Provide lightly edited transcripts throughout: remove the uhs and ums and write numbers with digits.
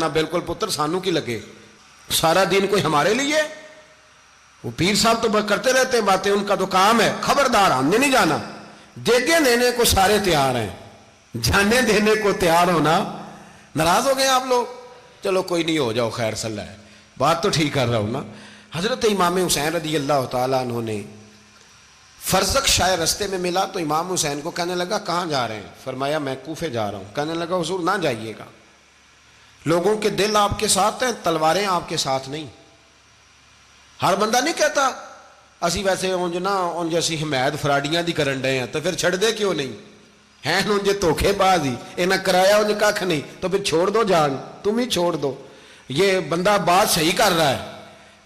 نہ بالکل پتر سانو کی لگے، سارا دین کوئی ہمارے لیے؟ وہ پیر صاحب تو کرتے رہتے ہیں باتیں، ان کا تو کام ہے، خبردار ہم نے نہیں جانا۔ دیگے دینے کو سارے تیار ہیں، جانے دینے کو تیار ہونا۔ ناراض ہو گئے آپ لوگ؟ چلو کوئی نہیں، ہو جاؤ، خیر صلی اللہ ہے، بات تو ٹھیک کر رہا ہوں نا۔ حضرت امام حسین رضی اللہ تعالیٰ عنہ نے فرزق شاہ رستے میں ملا تو امام حسین کو کہنے لگا کہاں جا رہے ہیں؟ فرمایا میں کوفے جا رہا ہوں۔ کہنے لگا حضور نہ جائیے گا، لوگوں کے دل آپ کے ساتھ ہیں، تلواریں آپ کے ساتھ نہیں۔ ہر بندہ نہیں کہتا اسی ویسے اونج نا اونج اسی حمایت فراڈیاں دی کرن ڈے ہیں تو پھر چھڑ دے کیوں نہیں؟ ہیں اونجے دھوکھے باز ہی، انہیں کرایا انج کھ نہیں تو پھر چھوڑ دو جان، تم ہی چھوڑ دو۔ یہ بندہ بات صحیح کر رہا ہے،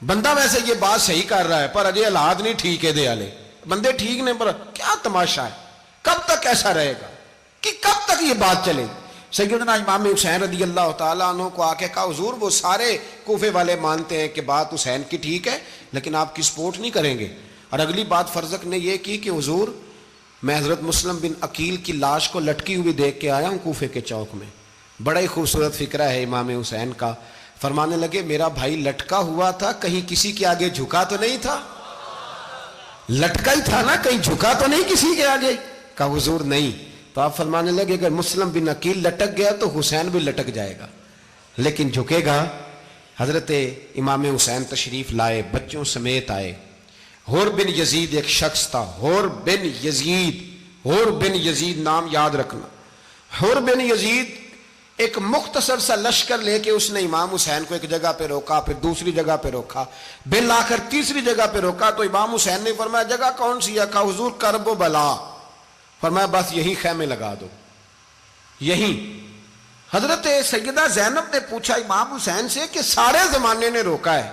بندہ ویسے یہ بات صحیح کر رہا ہے پر اجے حالات نہیں ٹھیک ہے دے والے، بندے ٹھیک نہیں، پر کیا تماشا ہے؟ کب تک ایسا رہے گا کہ کب تک یہ بات چلے گی؟ سیدنا امام حسین رضی اللہ تعالیٰ عنہ کو آ کے کہا حضور وہ سارے کوفے والے مانتے ہیں کہ بات حسین کی ٹھیک ہے لیکن آپ کی سپورٹ نہیں کریں گے۔ اور اگلی بات فرزق نے یہ کی کہ حضور میں حضرت مسلم بن عقیل کی لاش کو لٹکی ہوئی دیکھ کے آیا ہوں کوفے کے چوک میں، بڑا ہی خوبصورت فکرہ ہے امام حسین کا۔ فرمانے لگے میرا بھائی لٹکا ہوا تھا، کہیں کسی کے آگے جھکا تو نہیں تھا؟ لٹکا ہی تھا نا، کہیں جھکا تو نہیں کسی کے آگے؟ کہا حضور نہیں۔ تو آپ فرمانے لگے اگر مسلم بن عقیل لٹک گیا تو حسین بھی لٹک جائے گا، لیکن جھکے گا۔ حضرت امام حسین تشریف لائے، بچوں سمیت آئے۔ حور بن یزید ایک شخص تھا، حور بن یزید، حور بن یزید نام یاد رکھنا۔ حور بن یزید ایک مختصر سا لشکر لے کے اس نے امام حسین کو ایک جگہ پہ روکا، پھر دوسری جگہ پہ روکا، بالآخر تیسری جگہ پہ روکا تو امام حسین نے فرمایا جگہ کون سی ہے؟ کہا حضور کرب و بلا۔ فرمایا بس یہی خیمے لگا دو، یہی۔ حضرت سیدہ زینب نے پوچھا امام حسین سے کہ سارے زمانے نے روکا ہے،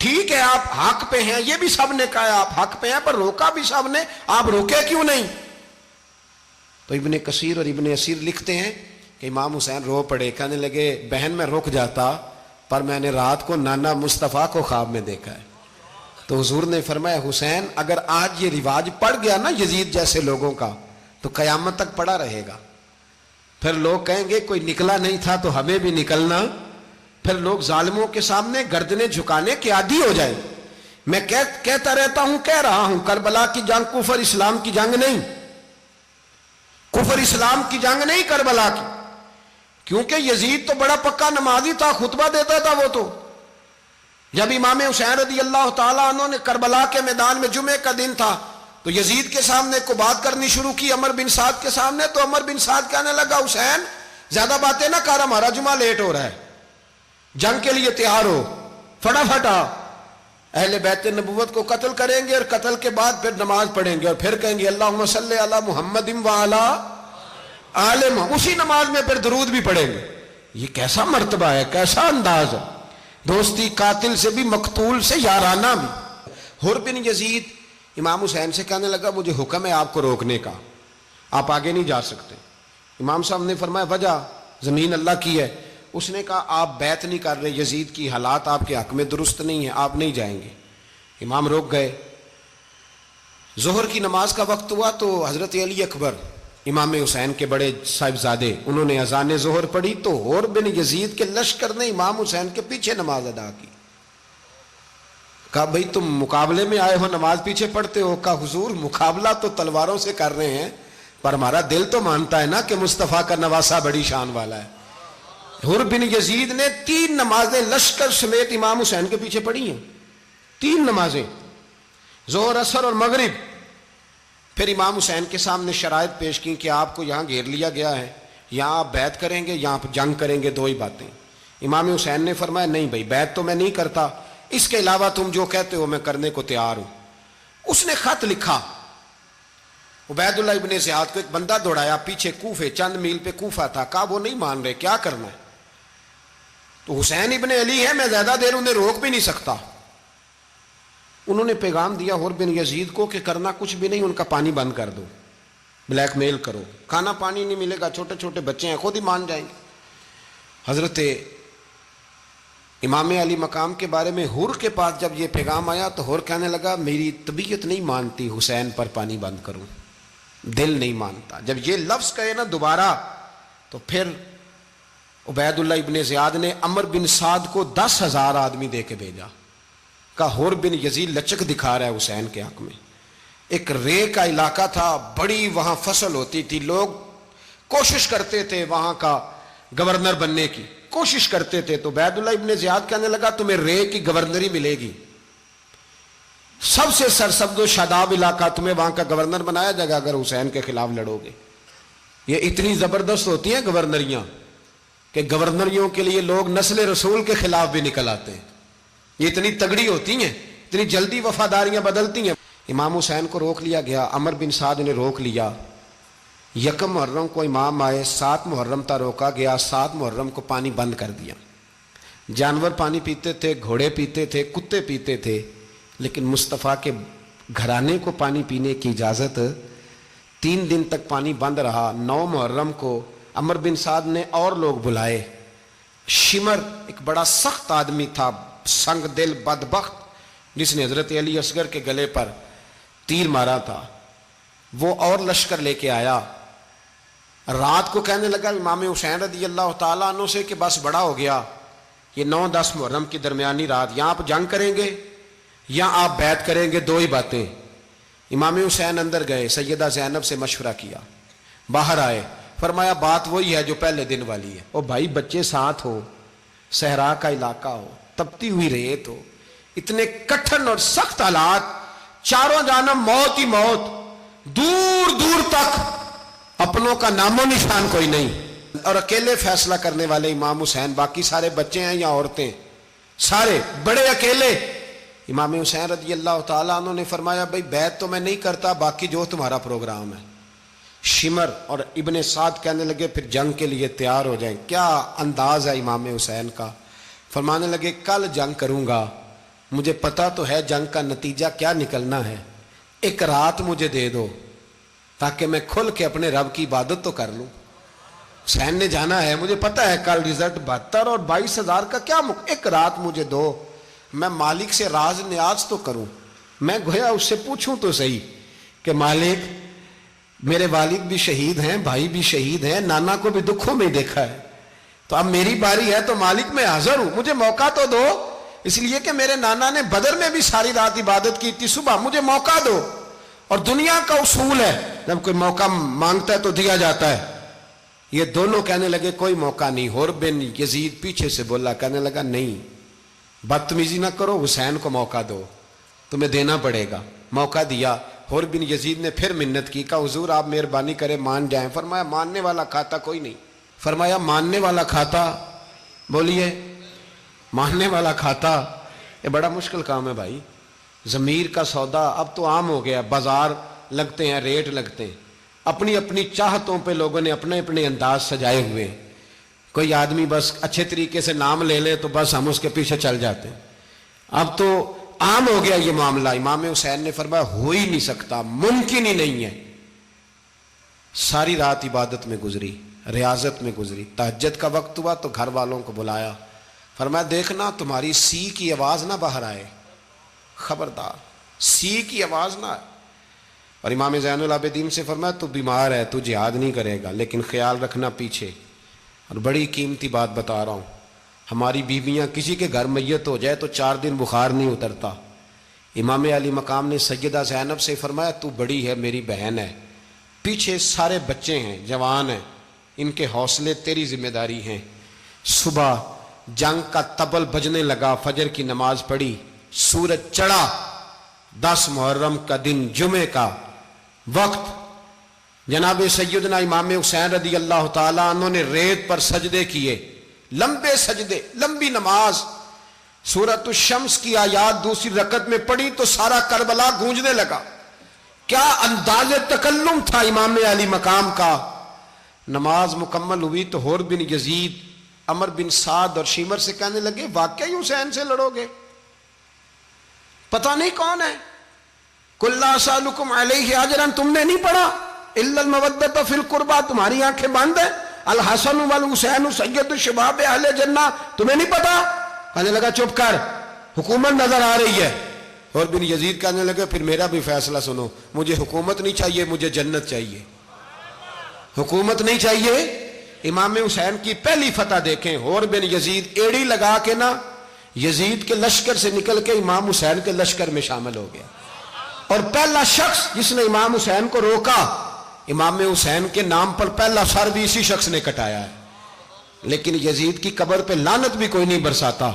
ٹھیک ہے آپ حق پہ ہیں، یہ بھی سب نے کہا ہے آپ حق پہ ہیں، پر روکا بھی سب نے، آپ روکے کیوں نہیں؟ تو ابن کثیر اور ابن اسیر لکھتے ہیں کہ امام حسین رو پڑے، کہنے لگے بہن میں رک جاتا پر میں نے رات کو نانا مصطفیٰ کو خواب میں دیکھا ہے۔ تو حضور نے فرمایا حسین اگر آج یہ رواج پڑ گیا نا یزید جیسے لوگوں کا تو قیامت تک پڑا رہے گا، پھر لوگ کہیں گے کوئی نکلا نہیں تھا تو ہمیں بھی نکلنا، پھر لوگ ظالموں کے سامنے گردنیں جھکانے کے عادی ہو جائیں۔ میں کہتا رہتا ہوں، کہہ رہا ہوں، کربلا کی جنگ کفر اسلام کی جنگ نہیں، کفر اسلام کی جنگ نہیں کربلا کی، کیونکہ یزید تو بڑا پکا نمازی تھا، خطبہ دیتا تھا وہ تو۔ جب امام حسین رضی اللہ تعالیٰ عنہ نے کربلا کے میدان میں جمعے کا دن تھا تو یزید کے سامنے کو بات کرنی شروع کی عمر بن سعد کے سامنے، تو عمر بن سعد کہنے لگا حسین زیادہ باتیں نہ کر، ہمارا جمعہ لیٹ ہو رہا ہے، جنگ کے لیے تیار ہو، فٹافٹ آ۔ اہل بیت نبوت کو قتل کریں گے اور قتل کے بعد پھر نماز پڑھیں گے اور پھر کہیں گے اللہم صلی علی محمد وعلی آل محمد، اسی نماز میں پھر درود بھی پڑھیں گے۔ یہ کیسا مرتبہ ہے، کیسا انداز ہے، دوستی قاتل سے بھی مقتول سے یارانہ بھی۔ حور بن یزید امام حسین سے کہنے لگا مجھے حکم ہے آپ کو روکنے کا، آپ آگے نہیں جا سکتے۔ امام صاحب نے فرمایا وجہ؟ زمین اللہ کی ہے۔ اس نے کہا آپ بیعت نہیں کر رہے، یزید کی حالات آپ کے حق میں درست نہیں ہیں، آپ نہیں جائیں گے۔ امام روک گئے۔ ظہر کی نماز کا وقت ہوا تو حضرت علی اکبر امام حسین کے بڑے صاحبزادے انہوں نے اذان ظہر پڑھی تو حور بن یزید کے لشکر نے امام حسین کے پیچھے نماز ادا کی۔ کہا بھئی تم مقابلے میں آئے ہو نماز پیچھے پڑھتے ہو؟ کہا حضور مقابلہ تو تلواروں سے کر رہے ہیں پر ہمارا دل تو مانتا ہے نا کہ مصطفیٰ کا نواسہ بڑی شان والا ہے۔ حور بن یزید نے 3 نمازیں لشکر سمیت امام حسین کے پیچھے پڑھی ہیں، 3 نمازیں، ظہر اثر اور مغرب۔ پھر امام حسین کے سامنے شرائط پیش کی کہ آپ کو یہاں گھیر لیا گیا ہے، یہاں آپ بیعت کریں گے، یہاں جنگ کریں گے، 2 ہی باتیں۔ امام حسین نے فرمایا نہیں بھائی بیعت تو میں نہیں کرتا، اس کے علاوہ تم جو کہتے ہو میں کرنے کو تیار ہوں۔ اس نے خط لکھا، عبید اللہ ابن زیاد کو ایک بندہ دوڑایا پیچھے، کوفے چند میل پہ کوفہ تھا، کہا وہ نہیں مان رہے، کیا کرنا ہے؟ تو حسین ابن علی ہے، میں زیادہ دیر انہیں روک بھی نہیں سکتا۔ انہوں نے پیغام دیا حور بن یزید کو کہ کرنا کچھ بھی نہیں، ان کا پانی بند کر دو، بلیک میل کرو، کھانا پانی نہیں ملے گا، چھوٹے چھوٹے بچے ہیں، خود ہی مان جائیں گے۔ حضرت امام علی مقام کے بارے میں حور کے پاس جب یہ پیغام آیا تو حور کہنے لگا میری طبیعت نہیں مانتی حسین پر پانی بند کروں، دل نہیں مانتا۔ جب یہ لفظ کہے نا دوبارہ تو پھر عبید اللہ ابن زیاد نے عمر بن سعد کو 10,000 آدمی دے کے بھیجا، کہا ہور بن یزید لچک دکھا رہا ہے حسین کے حق میں۔ ایک رے کا علاقہ تھا، بڑی وہاں فصل ہوتی تھی، لوگ کوشش کرتے تھے وہاں کا گورنر بننے کی، کوشش کرتے تھے۔ تو عبید اللہ ابن زیاد کہنے لگا تمہیں رے کی گورنری ملے گی، سب سے سرسبز و شاداب علاقہ، تمہیں وہاں کا گورنر بنایا جائے گا اگر حسین کے خلاف لڑو گے۔ یہ اتنی زبردست ہوتی ہیں گورنریاں کہ گورنریوں کے لیے لوگ نسل رسول کے خلاف بھی نکل آتے ہیں، یہ اتنی تگڑی ہوتی ہیں، اتنی جلدی وفاداریاں بدلتی ہیں۔ امام حسین کو روک لیا گیا، عمر بن سعد نے روک لیا۔ یکم محرم کو امام آئے، 7 محرم تا روکا گیا، 7 محرم کو پانی بند کر دیا۔ جانور پانی پیتے تھے، گھوڑے پیتے تھے، کتے پیتے تھے، لیکن مصطفیٰ کے گھرانے کو پانی پینے کی اجازت، 3 دن تک پانی بند رہا۔ 9 محرم کو عمر بن سعد نے اور لوگ بلائے۔ شمر ایک بڑا سخت آدمی تھا، سنگ دل بدبخت، جس نے حضرت علی اصغر کے گلے پر تیر مارا تھا، وہ اور لشکر لے کے آیا۔ رات کو کہنے لگا امام حسین رضی اللہ تعالیٰ عنہ سے کہ بس بڑا ہو گیا، یہ 9-10 محرم کی درمیانی رات، یہاں آپ جنگ کریں گے یا آپ بیعت کریں گے، 2 ہی باتیں۔ امام حسین اندر گئے، سیدہ زینب سے مشورہ کیا، باہر آئے، فرمایا بات وہی ہے جو پہلے دن والی ہے۔ او بھائی بچے ساتھ ہو، صحرا کا علاقہ ہو، تپتی ہوئی ریت ہو، اتنے کٹھن اور سخت حالات، چاروں جانب موت ہی موت، دور دور تک اپنوں کا نام و نشان کوئی نہیں، اور اکیلے فیصلہ کرنے والے امام حسین، باقی سارے بچے ہیں یا عورتیں، سارے بڑے اکیلے۔ امام حسین رضی اللہ تعالیٰ عنہ نے فرمایا بھائی بیعت تو میں نہیں کرتا، باقی جو تمہارا پروگرام ہے۔ شمر اور ابن سعد کہنے لگے پھر جنگ کے لیے تیار ہو جائیں۔ کیا انداز ہے امام حسین کا، فرمانے لگے کل جنگ کروں گا، مجھے پتا تو ہے جنگ کا نتیجہ کیا نکلنا ہے، ایک رات مجھے دے دو تاکہ میں کھل کے اپنے رب کی عبادت تو کر لوں۔ حسین نے جانا ہے، مجھے پتا ہے کل رزلٹ 72 اور 22,000 کا کیا ایک رات مجھے دو، میں مالک سے راز نیاز تو کروں، میں گویا اس سے پوچھوں تو صحیح کہ مالک میرے والد بھی شہید ہیں، بھائی بھی شہید ہیں، نانا کو بھی دکھوں میں دیکھا ہے، تو اب میری باری ہے تو مالک میں حاضر ہوں، مجھے موقع تو دو، اس لیے کہ میرے نانا نے بدر میں بھی ساری رات عبادت کی تھی، صبح مجھے موقع دو۔ اور دنیا کا اصول ہے جب کوئی موقع مانگتا ہے تو دیا جاتا ہے۔ یہ دونوں کہنے لگے کوئی موقع نہیں۔ حور بن یزید پیچھے سے بولا، کہنے لگا نہیں بدتمیزی نہ کرو، حسین کو موقع دو، تمہیں دینا پڑے گا۔ موقع دیا۔ حور بن یزید نے پھر منت کی، کہا حضور آپ مہربانی کریں مان جائیں۔ فرمایا ماننے والا کھاتا کوئی نہیں۔ فرمایا ماننے والا کھاتا، بولیے ماننے والا کھاتا، یہ بڑا مشکل کام ہے بھائی، ضمیر کا سودا اب تو عام ہو گیا، بازار لگتے ہیں، ریٹ لگتے ہیں، اپنی اپنی چاہتوں پہ لوگوں نے اپنے اپنے انداز سجائے ہوئے ہیں۔ کوئی آدمی بس اچھے طریقے سے نام لے لے تو بس ہم اس کے پیچھے چل جاتے ہیں، اب تو عام ہو گیا یہ معاملہ۔ امام حسین نے فرمایا ہو ہی نہیں سکتا، ممکن ہی نہیں ہے۔ ساری رات عبادت میں گزری، ریاضت میں گزری، تہجد کا وقت ہوا تو گھر والوں کو بلایا، فرمایا دیکھنا تمہاری سی کی آواز نہ باہر آئے، خبردار سی کی آواز نہ آئے۔ اور امام زین العابدین سے فرمایا تو بیمار ہے، تو جہاد نہیں کرے گا، لیکن خیال رکھنا پیچھے۔ اور بڑی قیمتی بات بتا رہا ہوں، ہماری بیویاں کسی کے گھر میت ہو جائے تو 4 دن بخار نہیں اترتا۔ امام علی مقام نے سیدہ زینب سے فرمایا تو بڑی ہے، میری بہن ہے، پیچھے سارے بچے ہیں، جوان ہیں، ان کے حوصلے تیری ذمہ داری ہیں۔ صبح جنگ کا طبل بجنے لگا، فجر کی نماز پڑھی، سورج چڑھا، 10 محرم کا دن، جمعے کا وقت، جناب سیدنا امام حسین رضی اللہ تعالیٰ عنہ نے ریت پر سجدے کیے، لمبے سجدے، لمبی نماز، سورۃ الشمس کی آیات دوسری رکعت میں پڑھی تو سارا کربلا گونجنے لگا۔ کیا انداز تکلم تھا امام علی مقام کا۔ نماز مکمل ہوئی تو حور بن یزید، عمر بن سعد اور شیمر سے کہنے لگے واقعی حسین سے لڑو گے؟ پتہ نہیں کون ہے۔ قُلْ لَا أَسْأَلُكُمْ عَلَيْهِ أَجْرًا، تم نے نہیں پڑھا إِلَّا الْمَوَدَّةَ فِي الْقُرْبَى، تمہاری آنکھیں بند ہیں، الحسن والحسین سید الشباب اہل جنہ، تمہیں نہیں پتا؟ کہنے لگا چپ کر، حکومت نظر آ رہی ہے۔ اور بن یزید کہنے لگے پھر میرا بھی فیصلہ سنو، مجھے حکومت نہیں چاہیے، مجھے جنت چاہیے۔ حکومت نہیں چاہیے، امام حسین کی پہلی فتح دیکھیں، ہور بن یزید ایڑی لگا کے نا یزید کے لشکر سے نکل کے امام حسین کے لشکر میں شامل ہو گیا، اور پہلا شخص جس نے امام حسین کو روکا، امام حسین کے نام پر پہلا سر بھی اسی شخص نے کٹایا ہے۔ لیکن یزید کی قبر پہ لعنت بھی کوئی نہیں برساتا،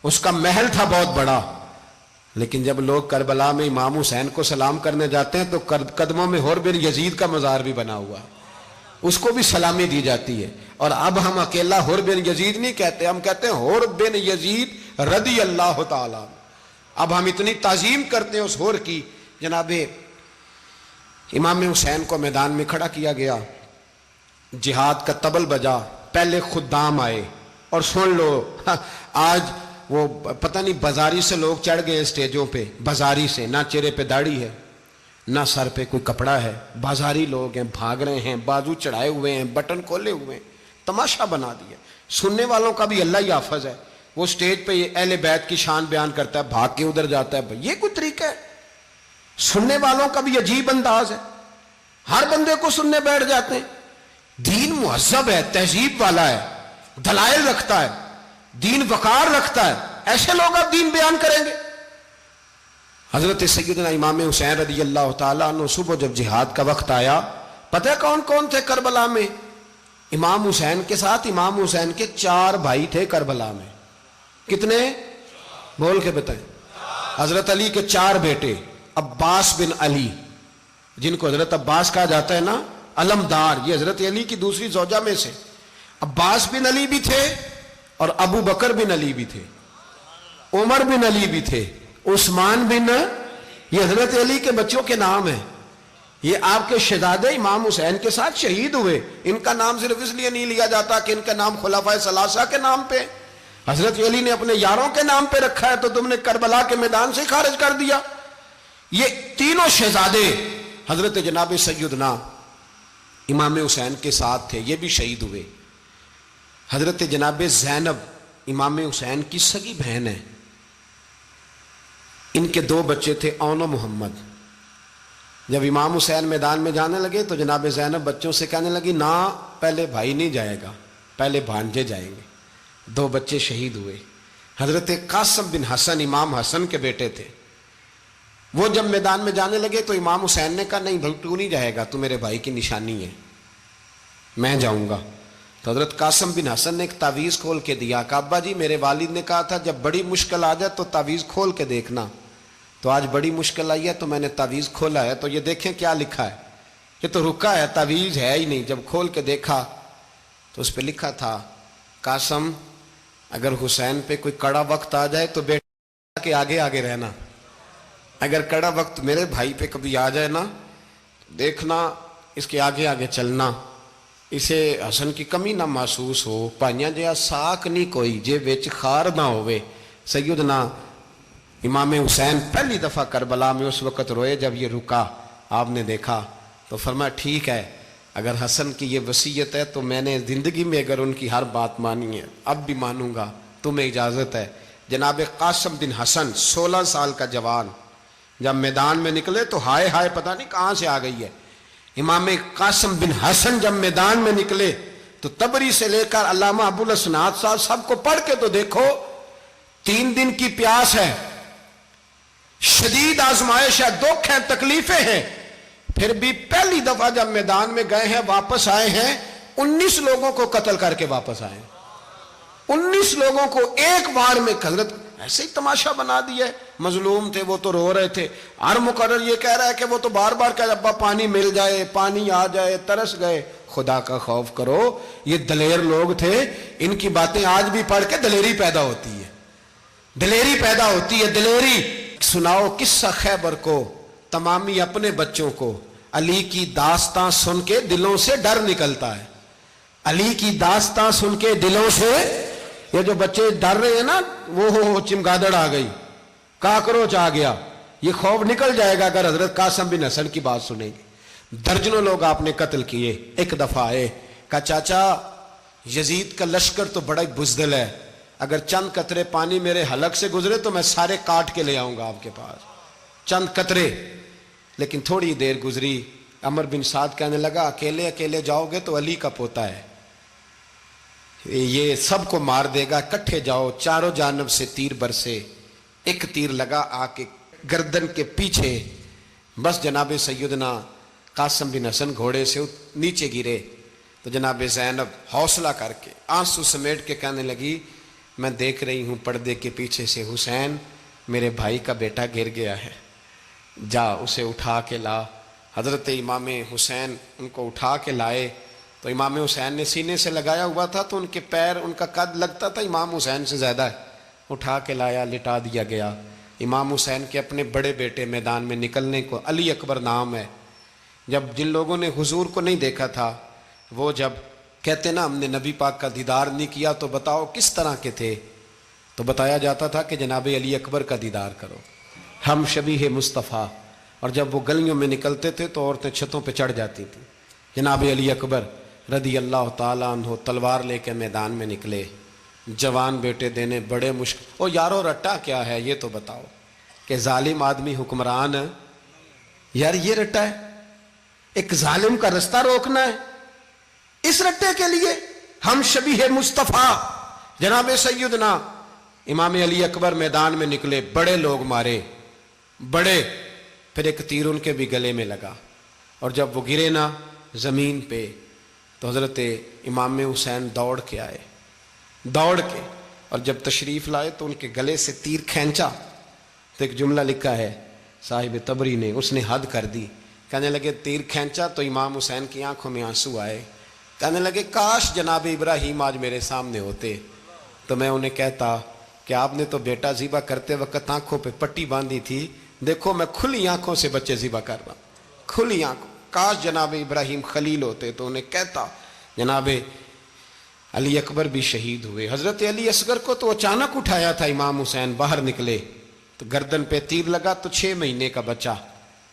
اس کا محل تھا بہت بڑا، لیکن جب لوگ کربلا میں امام حسین کو سلام کرنے جاتے ہیں تو قدموں میں ہور بن یزید کا مزار بھی بنا ہوا ہے، اس کو بھی سلامی دی جاتی ہے۔ اور اب ہم اکیلا ہور بن یزید نہیں کہتے، ہم کہتے ہیں ہور بن یزید رضی اللہ تعالیٰ۔ اب ہم اتنی تعظیم کرتے ہیں اس ہور کی۔ جناب امام حسین کو میدان میں کھڑا کیا گیا، جہاد کا طبل بجا، پہلے خدام آئے، اور سن لو آج وہ پتہ نہیں بازاری سے لوگ چڑھ گئے اسٹیجوں پہ، بازاری سے، نہ چہرے پہ داڑھی ہے نہ سر پہ کوئی کپڑا ہے، بازاری لوگ ہیں، بھاگ رہے ہیں، بازو چڑھائے ہوئے ہیں، بٹن کھولے ہوئے ہیں، تماشا بنا دیا۔ سننے والوں کا بھی اللہ ہی حافظ ہے، وہ سٹیج پہ اہل بیت کی شان بیان کرتا ہے، بھاگ کے ادھر جاتا ہے، یہ کوئی طریقہ ہے؟ سننے والوں کا بھی عجیب انداز ہے، ہر بندے کو سننے بیٹھ جاتے ہیں۔ دین مہذب ہے، تہذیب والا ہے، دلائل رکھتا ہے، دین وقار رکھتا ہے، ایسے لوگ اب دین بیان کریں گے؟ حضرت سیدنا امام حسین رضی اللہ تعالیٰ عنہ صبح جب جہاد کا وقت آیا، پتہ ہے کون کون تھے کربلا میں؟ امام حسین کے ساتھ امام حسین کے 4 بھائی تھے کربلا میں۔ کتنے؟ بول کے بتائیں۔ حضرت علی کے 4 بیٹے، عباس بن علی، جن کو حضرت عباس کہا جاتا ہے نا، علمدار، یہ حضرت علی کی دوسری زوجہ میں سے۔ عباس بن علی بھی تھے اور ابو بکر بن علی بھی تھے، عمر بن علی بھی تھے، عثمان بن، یہ حضرت علی کے بچوں کے نام ہیں۔ یہ آپ کے شہزادے امام حسین کے ساتھ شہید ہوئے، ان کا نام صرف اس لیے نہیں لیا جاتا کہ ان کا نام خلفائے ثلاثہ کے نام پہ، حضرت علی نے اپنے یاروں کے نام پہ رکھا ہے تو تم نے کربلا کے میدان سے خارج کر دیا۔ یہ تینوں شہزادے حضرت جناب سیدنا امام حسین کے ساتھ تھے، یہ بھی شہید ہوئے۔ حضرت جناب زینب امام حسین کی سگی بہن ہے، ان کے 2 بچے تھے، اون و محمد۔ جب امام حسین میدان میں جانے لگے تو جناب زینب بچوں سے کہنے لگی، نہ پہلے بھائی نہیں جائے گا، پہلے بھانجے جائیں گے۔ 2 بچے شہید ہوئے۔ حضرت قاسم بن حسن امام حسن کے بیٹے تھے، وہ جب میدان میں جانے لگے تو امام حسین نے کہا، نہیں بھائی تو نہیں جائے گا، تو میرے بھائی کی نشانی ہے، میں جاؤں گا۔ تو حضرت قاسم بن حسن نے ایک تعویذ کھول کے دیا کہ ابا جی میرے والد نے کہا تھا جب بڑی مشکل آ جائے تو تعویذ کھول کے دیکھنا، تو آج بڑی مشکل آئی ہے تو میں نے تعویذ کھولا ہے، تو یہ دیکھیں کیا لکھا ہے، یہ تو رکا ہے، تعویذ ہے ہی نہیں۔ جب کھول کے دیکھا تو اس پہ لکھا تھا، قاسم اگر حسین پہ کوئی کڑا وقت آ جائے تو بیٹا کے آگے آگے رہنا، اگر کڑا وقت میرے بھائی پہ کبھی آ جائے نا، دیکھنا اس کے آگے آگے چلنا، اسے حسن کی کمی نہ محسوس ہو، پائیاں جہاں ساک نہیں کوئی جے وچ خار نہ ہوئے۔ سیدنا امام حسین پہلی دفعہ کربلا میں اس وقت روئے جب یہ رکا، آپ نے دیکھا تو فرمایا ٹھیک ہے، اگر حسن کی یہ وصیت ہے تو میں نے زندگی میں اگر ان کی ہر بات مانی ہے اب بھی مانوں گا، تمہیں اجازت ہے۔ جناب قاسم بن حسن 16 سال کا جوان جب میدان میں نکلے تو ہائے ہائے پتہ نہیں کہاں سے آ گئی ہے۔ امام قاسم بن حسن جب میدان میں نکلے تو تبری سے لے کر علامہ ابو الاسناد صاحب سب کو پڑھ کے تو دیکھو، 3 دن کی پیاس ہے، شدید آزمائش ہے، دکھ ہیں، تکلیفیں ہیں، پھر بھی پہلی دفعہ جب میدان میں گئے ہیں واپس آئے ہیں 19 لوگوں کو قتل کر کے واپس آئے ہیں، 19 لوگوں کو ایک بار میں۔ حضرت ایسے ہی تماشا بنا دیا ہے، مظلوم تھے وہ تو رو رہے تھے، ہر مقرر یہ کہہ رہا ہے کہ وہ تو بار بار کہہ ابا پانی مل جائے، پانی آ جائے، ترس گئے۔ خدا کا خوف کرو، یہ دلیر لوگ تھے، ان کی باتیں آج بھی پڑھ کے دلیری پیدا ہوتی ہے، دلیری پیدا ہوتی ہے، دلیری۔ سناؤ قصہ خیبر کو تمامی اپنے بچوں کو، علی کی داستاں سن کے دلوں سے ڈر نکلتا ہے، علی کی داستاں سن کے دلوں سے، یہ جو بچے ڈر رہے ہیں نا، وہ چمگادڑ آ گئی، کاکروچ آ گیا، یہ خوف نکل جائے گا اگر حضرت قاسم بن حسن کی بات سنیں گے۔ درجنوں لوگ آپ نے قتل کیے۔ ایک دفعہ آئے، کہا چاچا یزید کا لشکر تو بڑا ہی بزدل ہے، اگر چند قطرے پانی میرے حلق سے گزرے تو میں سارے کاٹ کے لے آؤں گا آپ کے پاس، چند قطرے۔ لیکن تھوڑی دیر گزری، عمر بن سعد کہنے لگا اکیلے اکیلے جاؤ گے تو علی کا پوتا ہے، یہ سب کو مار دے گا، کٹھے جاؤ، چاروں جانب سے تیر برسے، ایک تیر لگا آ کے گردن کے پیچھے، بس جناب سیدنا قاسم بن حسن گھوڑے سے نیچے گرے تو جناب زینب حوصلہ کر کے آنسو سمیٹ کے کہنے لگی میں دیکھ رہی ہوں پردے کے پیچھے سے حسین میرے بھائی کا بیٹا گر گیا ہے، جا اسے اٹھا کے لا۔ حضرت امام حسین ان کو اٹھا کے لائے تو امام حسین نے سینے سے لگایا ہوا تھا تو ان کے پیر، ان کا قد لگتا تھا امام حسین سے زیادہ ہے، اٹھا کے لایا، لٹا دیا گیا۔ امام حسین کے اپنے بڑے بیٹے میدان میں نکلنے کو، علی اکبر نام ہے، جب جن لوگوں نے حضور کو نہیں دیکھا تھا وہ جب کہتے نا ہم نے نبی پاک کا دیدار نہیں کیا تو بتاؤ کس طرح کے تھے، تو بتایا جاتا تھا کہ جناب علی اکبر کا دیدار کرو، ہم شبیہ مصطفیٰ۔ اور جب وہ گلیوں میں نکلتے تھے تو عورتیں چھتوں پہ چڑھ جاتی تھیں۔ جناب علی اکبر رضی اللہ تعالیٰ عنہ تلوار لے کے میدان میں نکلے، جوان بیٹے دینے بڑے مشکل۔ او یارو رٹا کیا ہے یہ تو بتاؤ، کہ ظالم آدمی حکمران ہے یار، یہ رٹا ہے، ایک ظالم کا رستہ روکنا ہے، اس رٹے کے لیے ہم شبیہ مصطفیٰ۔ جناب سیدنا امام علی اکبر میدان میں نکلے، بڑے لوگ مارے، بڑے، پھر ایک تیر ان کے بھی گلے میں لگا، اور جب وہ گرے نا زمین پہ تو حضرت امام حسین دوڑ کے آئے، دوڑ کے، اور جب تشریف لائے تو ان کے گلے سے تیر کھینچا تو ایک جملہ لکھا ہے صاحب تبری نے، اس نے حد کر دی، کہنے لگے تیر کھینچا تو امام حسین کی آنکھوں میں آنسو آئے، کہنے لگے کاش جناب ابراہیم آج میرے سامنے ہوتے تو میں انہیں کہتا کہ آپ نے تو بیٹا ذبح کرتے وقت آنکھوں پہ پٹی باندھی تھی، دیکھو میں کھلی آنکھوں سے بچے ذبح کر رہا ہوں، کھلی آنکھوں، کاش جناب ابراہیم خلیل ہوتے تو انہیں کہتا۔ جناب علی اکبر بھی شہید ہوئے۔ حضرت علی اصغر کو تو اچانک اٹھایا تھا امام حسین، باہر نکلے تو گردن پہ تیر لگا تو 6 مہینے کا بچہ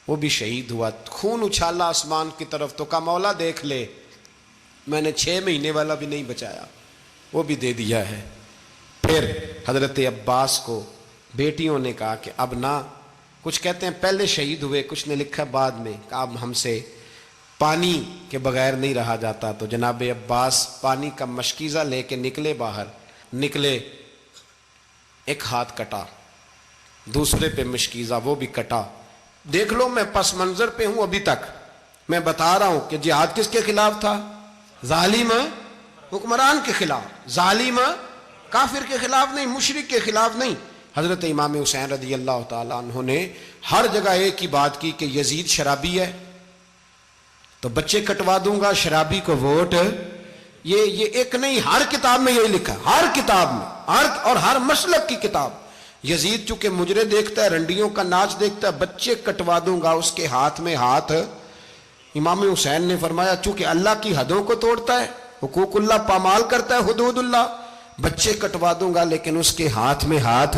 وہ بھی شہید ہوا، خون اچھالا آسمان کی طرف تو کہا مولا دیکھ لے میں نے 6 مہینے والا بھی نہیں بچایا، وہ بھی دے دیا ہے۔ پھر حضرت عباس کو بیٹیوں نے کہا کہ اب نہ، کچھ کہتے ہیں پہلے شہید ہوئے، کچھ نے لکھا بعد میں، کہ اب ہم سے پانی کے بغیر نہیں رہا جاتا، تو جناب عباس پانی کا مشکیزہ لے کے نکلے، باہر نکلے، ایک ہاتھ کٹا، دوسرے پہ مشکیزہ وہ بھی کٹا۔ دیکھ لو میں پس منظر پہ ہوں ابھی تک، میں بتا رہا ہوں کہ جہاد کس کے خلاف تھا؟ ظالم حکمران کے خلاف، ظالم کافر کے خلاف نہیں، مشرک کے خلاف نہیں۔ حضرت امام حسین رضی اللہ تعالیٰ عنہ نے ہر جگہ ایک ہی بات کی کہ یزید شرابی ہے تو بچے کٹوا دوں گا، شرابی کو ووٹ، یہ ایک نہیں، ہر کتاب میں یہی لکھا، ہر کتاب میں، اور ہر مسلک کی کتاب۔ یزید چونکہ مجرے دیکھتا ہے، رنڈیوں کا ناچ دیکھتا ہے، بچے کٹوا دوں گا، اس کے ہاتھ میں ہاتھ۔ امام حسین نے فرمایا چونکہ اللہ کی حدوں کو توڑتا ہے، حقوق اللہ پامال کرتا ہے، حدود اللہ، بچے کٹوا دوں گا لیکن اس کے ہاتھ میں ہاتھ۔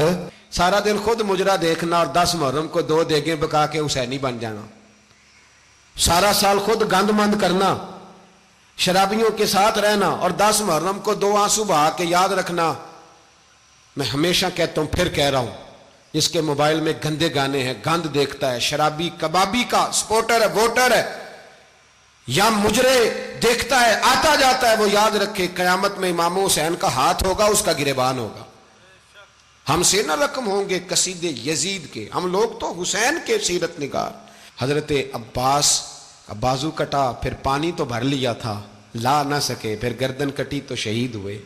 سارا دن خود مجرا دیکھنا اور 10 محرم کو 2 دیگیں پکا کے حسینی بن جانا، سارا سال خود گند مند کرنا، شرابیوں کے ساتھ رہنا، اور 10 محرم کو 2 آنسو بہا کے یاد رکھنا۔ میں ہمیشہ کہتا ہوں، پھر کہہ رہا ہوں، جس کے موبائل میں گندے گانے ہیں، گند دیکھتا ہے، شرابی کبابی کا سپورٹر ہے، ووٹر ہے، یا مجرے دیکھتا ہے آتا جاتا ہے، وہ یاد رکھے قیامت میں امام حسین کا ہاتھ ہوگا، اس کا گریبان ہوگا۔ ہم سے نہ رقم ہوں گے قصیدے یزید کے، ہم لوگ تو حسین کے سیرت نگار۔ حضرت عباس کا بازو کٹا، پھر پانی تو بھر لیا تھا، لا نہ سکے، پھر گردن کٹی تو شہید ہوئے۔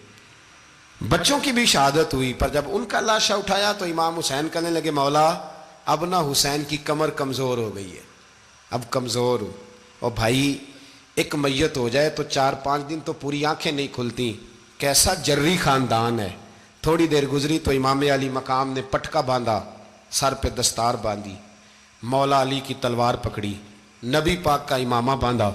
بچوں کی بھی شہادت ہوئی، پر جب ان کا لاشا اٹھایا تو امام حسین کہنے لگے مولا اب نہ حسین کی کمر کمزور ہو گئی ہے، اب کمزور ہو، اور بھائی ایک میت ہو جائے تو 4-5 دن تو پوری آنکھیں نہیں کھلتی، کیسا جری خاندان ہے۔ تھوڑی دیر گزری تو امام علی مقام نے پٹکا باندھا، سر پہ دستار باندھی، مولا علی کی تلوار پکڑی، نبی پاک کا امامہ باندھا،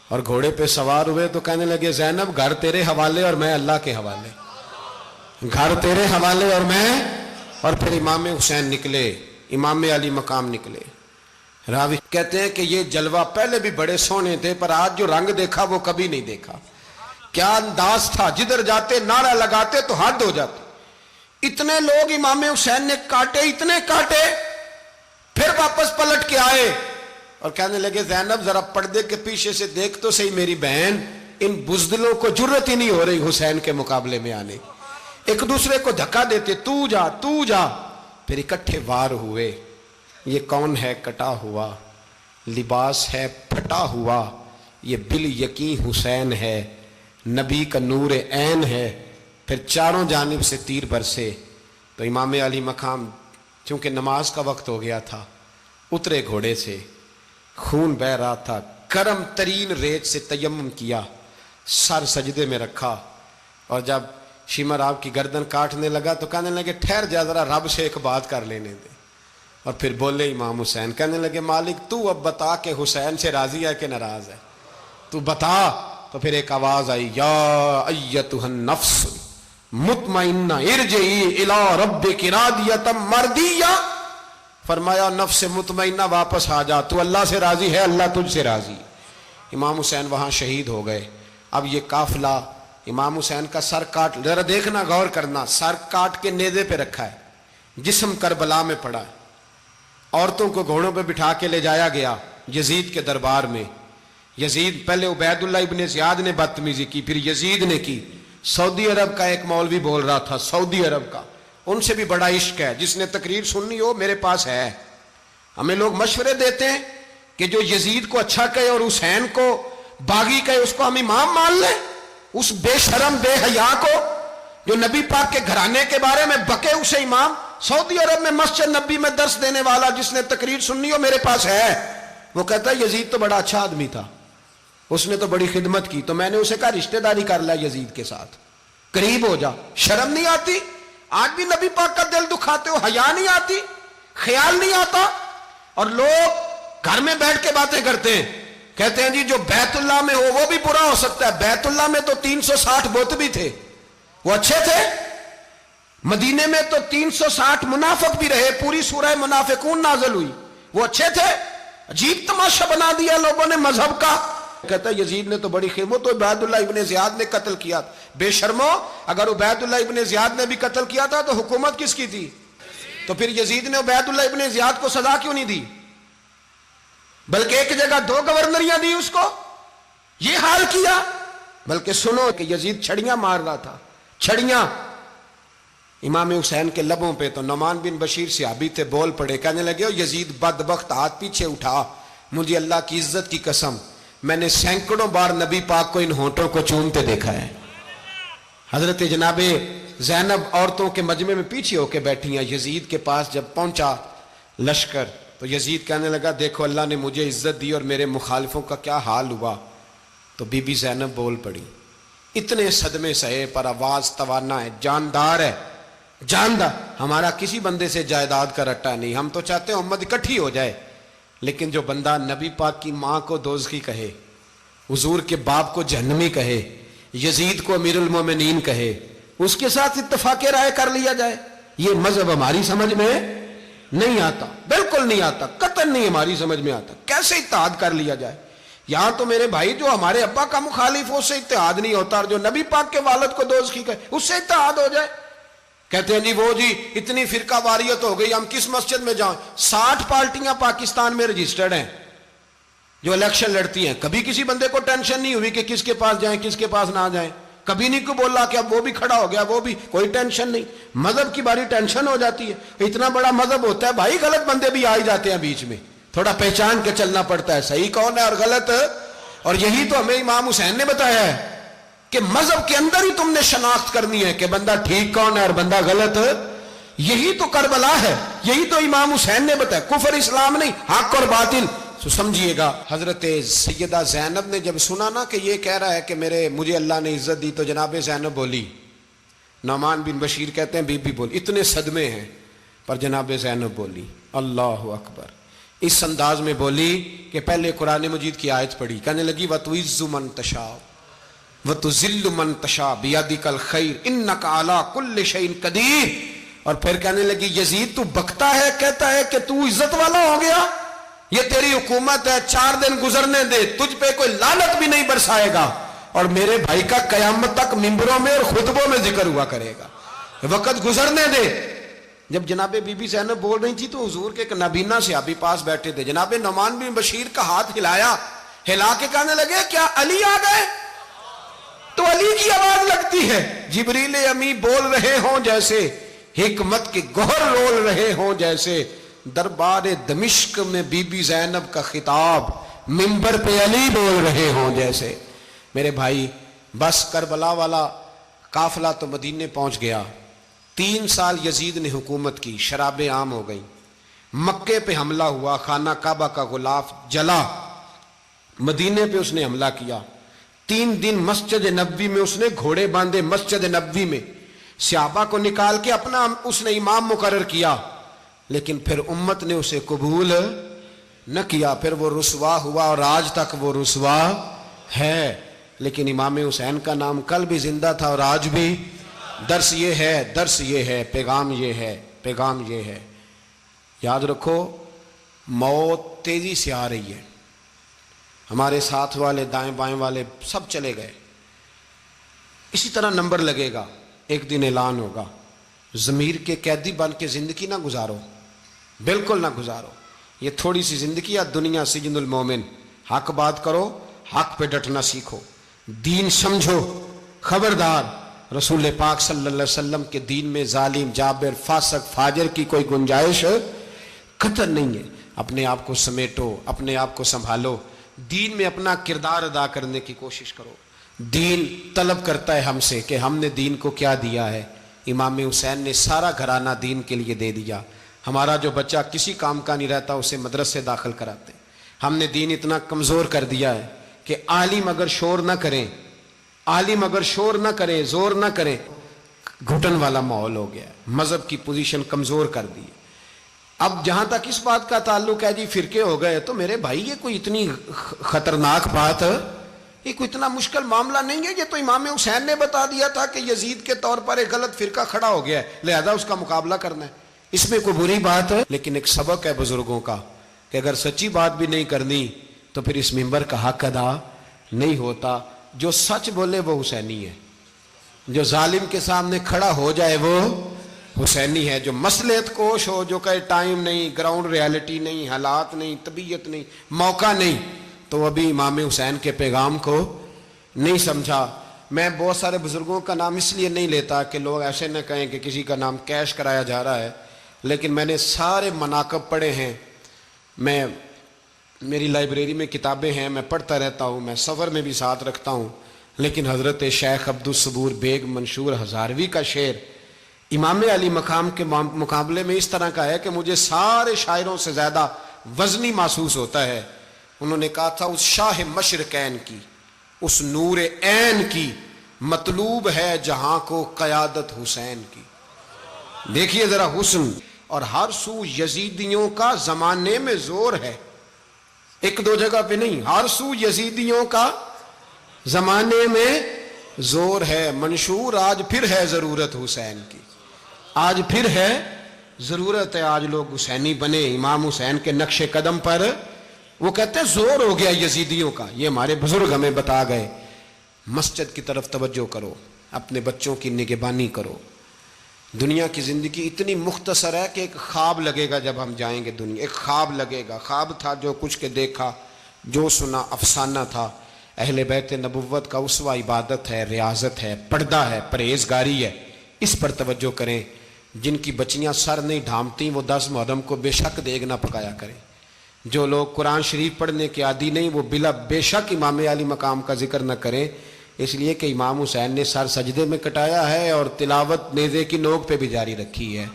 اور گھوڑے پہ سوار ہوئے تو کہنے لگے زینب گھر تیرے حوالے اور میں اللہ کے حوالے، گھر تیرے حوالے اور میں، اور پھر امام حسین نکلے، امام علی مقام نکلے۔ راوی کہتے ہیں کہ یہ جلوہ پہلے بھی بڑے سونے تھے، پر آج جو رنگ دیکھا وہ کبھی نہیں دیکھا۔ کیا انداز تھا، جدھر جاتے نعرہ لگاتے تو حد ہو جاتے۔ اتنے لوگ امام حسین نے کاٹے، اتنے کاٹے، پھر واپس پلٹ کے آئے اور کہنے لگے زینب ذرا پردے کے پیچھے سے دیکھ تو صحیح میری بہن، ان بزدلوں کو جرت ہی نہیں ہو رہی حسین کے مقابلے میں آنے. ایک دوسرے کو دھکا دیتے, تو جا تو جا. پھر اکٹھے وار ہوئے. یہ کون ہے کٹا ہوا, لباس ہے پھٹا ہوا, یہ بال یقین حسین ہے, نبی کا نور عین ہے. پھر چاروں جانب سے تیر برسے. تو امام علی مقام چونکہ نماز کا وقت ہو گیا تھا, اترے گھوڑے سے, خون بہ رہا تھا, گرم ترین ریت سے تیمم کیا, سر سجدے میں رکھا, اور جب شیمر آپ کی گردن کاٹنے لگا تو کہنے لگے ٹھہر جا ذرا رب سے ایک بات کر لینے دے. اور پھر بولے امام حسین, کہنے لگے مالک تو اب بتا کہ حسین سے راضی ہے کہ ناراض ہے, تو بتا. تو پھر ایک آواز آئی, یا ایتھا النفس مطمئنہ ارجعی الی ربک راضیۃ مرضیہ. فرمایا نفس مطمئنہ واپس آ جا, تو اللہ سے راضی ہے, اللہ تجھ سے راضی. امام حسین وہاں شہید ہو گئے. اب یہ قافلہ امام حسین کا سر کاٹ, ذرا دیکھنا غور کرنا, سر کاٹ کے نیزے پہ رکھا ہے, جسم کربلا میں پڑا ہے. عورتوں کو گھوڑوں پہ بٹھا کے لے جایا گیا یزید کے دربار میں. یزید پہلے عبید اللہ ابن زیاد نے بدتمیزی کی, پھر یزید نے کی. سعودی عرب کا ایک مولوی بول رہا تھا, سعودی عرب کا, ان سے بھی بڑا عشق ہے, جس نے تقریر سننی ہو میرے پاس ہے. ہمیں لوگ مشورے دیتے ہیں کہ جو یزید کو اچھا کہے اور حسین کو باغی کہے اس کو ہم امام مان لیں. اس بے شرم بے حیا کو جو نبی پاک کے گھرانے کے بارے میں بکے اسے امام. سعودی عرب میں مسجد نبی میں درس دینے والا جس نے تقریر سننی ہو میرے پاس ہے. وہ کہتا ہے یزید تو بڑا اچھا آدمی تھا, اس نے تو بڑی خدمت کی. تو میں نے اسے کہا رشتہ داری کر لیا یزید کے ساتھ, قریب ہو جا. شرم نہیں آتی؟ آج بھی نبی پاک کا دل دکھاتے ہو, حیا نہیں آتی, خیال نہیں آتا. اور لوگ گھر میں بیٹھ کے باتیں کرتے ہیں, کہتے ہیں جی جو بیت اللہ میں ہو وہ بھی برا ہو سکتا ہے. بیت اللہ میں تو 360 بت بھی تھے, وہ اچھے تھے. مدینے میں تو 360 منافق بھی رہے, پوری سورہ منافقون نازل ہوئی, وہ اچھے تھے. عجیب تماشا بنا دیا لوگوں نے مذہب کا. کہتا ہے یزید نے تو بڑی خدمت, تو عبید اللہ ابن زیاد نے قتل کیا. بے شرمو, اگر عبید اللہ ابن زیاد نے بھی قتل کیا تھا تو حکومت کس کی تھی؟ تو پھر یزید نے عبید اللہ ابن زیاد کو سزا کیوں نہیں دی, بلکہ ایک جگہ 2 گورنریاں دی اس کو؟ یہ حال کیا. بلکہ سنو کہ یزید چھڑیاں مار رہا تھا, چھڑیاں. امام حسین کے لبوں پہ تو نعمان بن بشیر صحابی تھے, بول پڑے, کہنے لگے یزید بدبخت, ہاتھ پیچھے اٹھا, مجھے اللہ کی عزت کی قسم میں نے سینکڑوں بار نبی پاک کو ان ہونٹوں کو چومتے دیکھا ہے. حضرت جناب زینب عورتوں کے مجمع میں پیچھے ہو کے بیٹھی ہیں. یزید کے پاس جب پہنچا لشکر تو یزید کہنے لگا دیکھو اللہ نے مجھے عزت دی اور میرے مخالفوں کا کیا حال ہوا. تو بی بی زینب بول پڑی, اتنے صدمے سہے پر آواز توانا ہے, جاندار ہے, جاندار. ہمارا کسی بندے سے جائیداد کا رٹا نہیں, ہم تو چاہتے ہیں امت اکٹھی ہو جائے, لیکن جو بندہ نبی پاک کی ماں کو دوزخی کہے, حضور کے باپ کو جہنمی کہے, یزید کو امیر المومنین کہے, اس کے ساتھ اتفاق رائے کر لیا جائے, یہ مذہب ہماری سمجھ میں نہیں آتا, بالکل نہیں آتا, قطعاً نہیں ہماری سمجھ میں آتا. کیسے اتحاد کر لیا جائے؟ یہاں تو میرے بھائی جو ہمارے ابا کا مخالف ہو اس سے اتحاد نہیں ہوتا, اور جو نبی پاک کے والد کو دوزخی کہے اس سے اتحاد ہو جائے. کہتے ہیں جی وہ جی اتنی فرقہ واریت ہو گئی, ہم کس مسجد میں جائیں؟ 60 پارٹیاں پاکستان میں رجسٹرڈ ہیں جو الیکشن لڑتی ہیں. کبھی کسی بندے کو ٹینشن نہیں ہوئی کہ کس کے پاس جائیں کس کے پاس نہ جائیں, کبھی نہیں کو بولا کہ اب وہ بھی کھڑا ہو گیا وہ بھی, کوئی ٹینشن نہیں. مذہب کی باری ٹینشن ہو جاتی ہے, اتنا بڑا مذہب ہوتا ہے بھائی, غلط بندے بھی آ جاتے ہیں بیچ میں, تھوڑا پہچان کے چلنا پڑتا ہے صحیح کون ہے اور غلط. اور یہی تو ہمیں امام حسین نے بتایا ہے کہ مذہب کے اندر ہی تم نے شناخت کرنی ہے کہ بندہ ٹھیک کون ہے اور بندہ غلط. یہی تو کربلا ہے, یہی تو امام حسین نے بتایا, کفر اسلام نہیں, حق اور باطل. تو سمجھیے گا حضرت سیدہ زینب نے جب سنا نا کہ یہ کہہ رہا ہے کہ مجھے اللہ نے عزت دی, تو جناب زینب بولی. نعمان بن بشیر کہتے ہیں بی بی بولی, اتنے صدمے ہیں پر جناب زینب بولی اللہ اکبر, اس انداز میں بولی کہ پہلے قرآن مجید کی آیت پڑھی, کہنے لگی وَتُعِزُّ مَن تَشَاءُ وَتُذِلُّ مَن تَشَاءُ بِيَدِكَ الْخَيْرُ إِنَّكَ عَلَىٰ كُلِّ شَيْءٍ قَدِيرٌ. اور پھر کہنے لگی یزید تو بکتا ہے, کہتا ہے کہ تو عزت والا ہو گیا, یہ تیری حکومت ہے, 4 دن گزرنے دے, تجھ پہ کوئی لعنت بھی نہیں برسائے گا, اور میرے بھائی کا قیامت تک ممبروں میں اور خطبوں میں ذکر ہوا کرے گا, وقت گزرنے دے. جب جناب بی بی زینب بول رہی تھی تو حضور کے ایک نابینا صحابی پاس بیٹھے تھے, جناب نعمان بن بشیر کا ہاتھ ہلایا, ہلا کے کہنے لگے کیا علی آ گئے؟ ولی کی آواز لگتی ہے، جبریل امی بول رہے ہوں جیسے، حکمت کے گوہر رول رہے ہوں جیسے، دربار دمشق میں بی بی زینب کا خطاب منبر پہ علی بول رہے ہوں جیسے۔ میرے بھائی، بس کربلا والا قافلہ تو مدینے پہنچ گیا، 3 سال یزید نے حکومت کی، شرابیں عام ہو گئیں، مکے پہ حملہ ہوا، خانہ کعبہ کا غلاف جلا، مدینے پہ اس نے حملہ کیا، 3 دن مسجد نبوی میں اس نے گھوڑے باندھے، مسجد نبوی میں صحابہ کو نکال کے اپنا اس نے امام مقرر کیا، لیکن پھر امت نے اسے قبول نہ کیا، پھر وہ رسوا ہوا اور آج تک وہ رسوا ہے۔ لیکن امام حسین کا نام کل بھی زندہ تھا اور آج بھی۔ درس یہ ہے، پیغام یہ ہے، یاد رکھو، موت تیزی سے آ رہی ہے، ہمارے ساتھ والے دائیں بائیں والے سب چلے گئے، اسی طرح نمبر لگے گا، ایک دن اعلان ہوگا۔ ضمیر کے قیدی بن کے زندگی نہ گزارو، بالکل نہ گزارو، یہ تھوڑی سی زندگی ہے، دنیا سجن المومن۔ حق بات کرو، حق پہ ڈٹنا سیکھو، دین سمجھو، خبردار رسول پاک صلی اللہ علیہ وسلم کے دین میں ظالم، جابر، فاسق، فاجر کی کوئی گنجائش قطع نہیں ہے۔ اپنے آپ کو سمیٹو، اپنے آپ کو سنبھالو، دین میں اپنا کردار ادا کرنے کی کوشش کرو۔ دین طلب کرتا ہے ہم سے کہ ہم نے دین کو کیا دیا ہے۔ امام حسین نے سارا گھرانہ دین کے لیے دے دیا۔ ہمارا جو بچہ کسی کام کا نہیں رہتا اسے مدرسے داخل کراتے۔ ہم نے دین اتنا کمزور کر دیا ہے کہ عالم اگر شور نہ کریں، زور نہ کریں، گھٹن والا ماحول ہو گیا ہے، مذہب کی پوزیشن کمزور کر دی۔ اب جہاں تک اس بات کا تعلق ہے جی فرقے ہو گئے، تو میرے بھائی یہ کوئی اتنی خطرناک بات ہے، یہ کوئی اتنا مشکل معاملہ نہیں ہے، یہ تو امام حسین نے بتا دیا تھا کہ یزید کے طور پر ایک غلط فرقہ کھڑا ہو گیا ہے، لہذا اس کا مقابلہ کرنا ہے، اس میں کوئی بری بات ہے؟ لیکن ایک سبق ہے بزرگوں کا کہ اگر سچی بات بھی نہیں کرنی تو پھر اس منبر کا حق ادا نہیں ہوتا۔ جو سچ بولے وہ حسینی ہے، جو ظالم کے سامنے کھڑا ہو جائے وہ حسینی ہے، جو مصلحت کوش ہو، جو کہے ٹائم نہیں، گراؤنڈ ریالٹی نہیں، حالات نہیں، طبیعت نہیں، موقع نہیں، تو ابھی امام حسین کے پیغام کو نہیں سمجھا۔ میں بہت سارے بزرگوں کا نام اس لیے نہیں لیتا کہ لوگ ایسے نہ کہیں کہ کسی کا نام کیش کرایا جا رہا ہے، لیکن میں نے سارے مناقب پڑھے ہیں، میری لائبریری میں کتابیں ہیں، میں پڑھتا رہتا ہوں، میں سفر میں بھی ساتھ رکھتا ہوں، لیکن حضرت شیخ عبدالصبور بیگ منشور ہزاروی کا شعر امام علی مقام کے مقابلے میں اس طرح کا ہے کہ مجھے سارے شاعروں سے زیادہ وزنی محسوس ہوتا ہے۔ انہوں نے کہا تھا، اس شاہ مشرقین کی، اس نور عین کی، مطلوب ہے جہاں کو قیادت حسین کی۔ دیکھیے ذرا حسن، اور ہر سو یزیدیوں کا زمانے میں زور ہے، ایک دو جگہ پہ نہیں، ہر سو یزیدیوں کا زمانے میں زور ہے۔ منشور آج پھر ہے ضرورت حسین کی، آج پھر ہے ضرورت ہے، آج لوگ حسینی بنے، امام حسین کے نقش قدم پر۔ وہ کہتے ہیں زور ہو گیا یزیدیوں کا، یہ ہمارے بزرگ ہمیں بتا گئے۔ مسجد کی طرف توجہ کرو، اپنے بچوں کی نگہبانی کرو۔ دنیا کی زندگی اتنی مختصر ہے کہ ایک خواب لگے گا جب ہم جائیں گے دنیا، ایک خواب لگے گا، خواب تھا جو کچھ کے دیکھا، جو سنا افسانہ تھا۔ اہل بیت نبوت کا اسوہ عبادت ہے، ریاضت ہے، پردہ ہے، پرہیزگاری ہے، اس پر توجہ کریں۔ جن کی بچیاں سر نہیں ڈھانپتی وہ 10 محرم کو بے شک دیگ نہ پکایا کریں۔ جو لوگ قرآن شریف پڑھنے کے عادی نہیں وہ بے شک امام علی مقام کا ذکر نہ کریں، اس لیے کہ امام حسین نے سر سجدے میں کٹایا ہے اور تلاوت نیزے کی نوک پہ بھی جاری رکھی ہے۔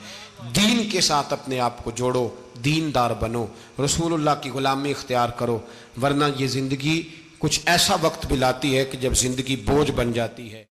دین کے ساتھ اپنے آپ کو جوڑو، دیندار بنو، رسول اللہ کی غلامی اختیار کرو، ورنہ یہ زندگی کچھ ایسا وقت بھی لاتی ہے کہ جب زندگی بوجھ بن جاتی ہے۔